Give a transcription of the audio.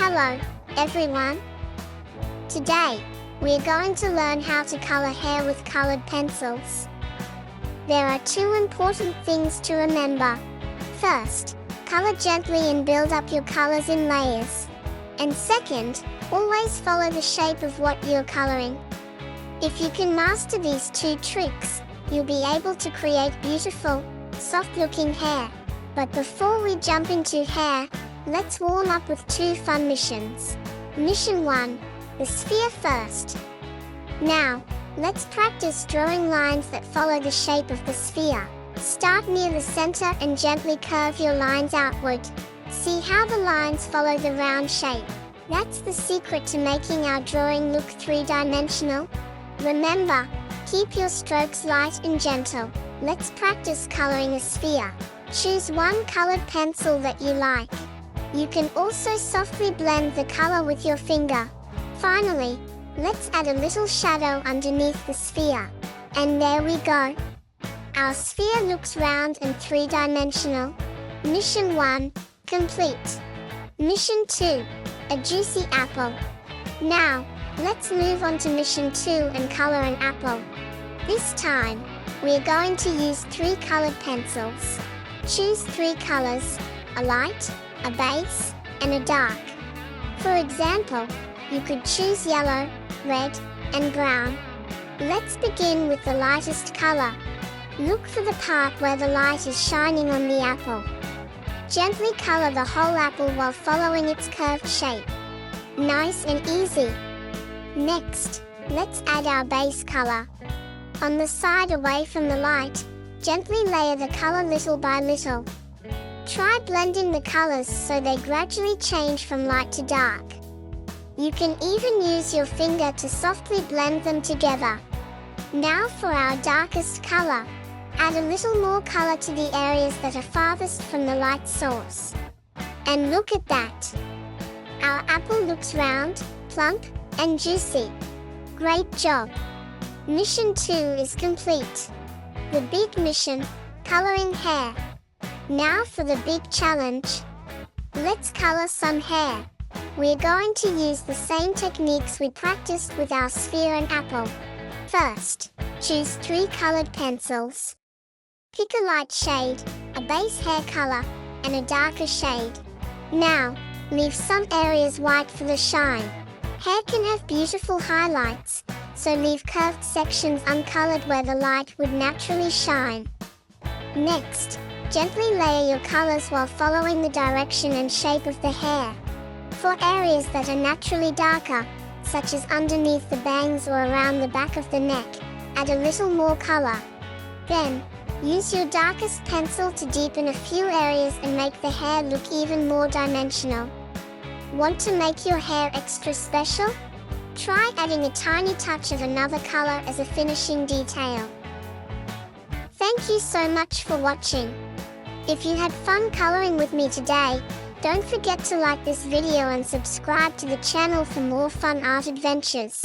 Hello, everyone. Today, we are going to learn how to color hair with colored pencils. There are two important things to remember. First, color gently and build up your colors in layers. And second, always follow the shape of what you're coloring. If you can master these two tricks, you'll be able to create beautiful, soft-looking hair. But before we jump into hair, let's warm up with two fun missions. Mission 1, the sphere first. Now, let's practice drawing lines that follow the shape of the sphere. Start near the center and gently curve your lines outward. See how the lines follow the round shape. That's the secret to making our drawing look three-dimensional. Remember, keep your strokes light and gentle. Let's practice coloring a sphere. Choose one colored pencil that you like. You can also softly blend the color with your finger. Finally, let's add a little shadow underneath the sphere. And there we go. Our sphere looks round and three-dimensional. Mission 1, complete. Mission 2, a juicy apple. Now, let's move on to mission 2 and color an apple. This time, we are going to use 3 colored pencils. Choose 3 colors, a light, a base, and a dark. For example, you could choose yellow, red, and brown. Let's begin with the lightest color. Look for the part where the light is shining on the apple. Gently color the whole apple while following its curved shape. Nice and easy. Next, let's add our base color. On the side away from the light, gently layer the color little by little. Try blending the colors so they gradually change from light to dark. You can even use your finger to softly blend them together. Now for our darkest color. Add a little more color to the areas that are farthest from the light source. And look at that! Our apple looks round, plump, and juicy. Great job! Mission 2 is complete. The big mission, coloring hair. Now for the big challenge. Let's color some hair. We're going to use the same techniques we practiced with our sphere and apple. First, choose 3 colored pencils. Pick a light shade, a base hair color, and a darker shade. Now, leave some areas white for the shine. Hair can have beautiful highlights, so leave curved sections uncolored where the light would naturally shine. Next, gently layer your colors while following the direction and shape of the hair. For areas that are naturally darker, such as underneath the bangs or around the back of the neck, add a little more color. Then, use your darkest pencil to deepen a few areas and make the hair look even more dimensional. Want to make your hair extra special? Try adding a tiny touch of another color as a finishing detail. Thank you so much for watching. If you had fun coloring with me today, don't forget to like this video and subscribe to the channel for more fun art adventures.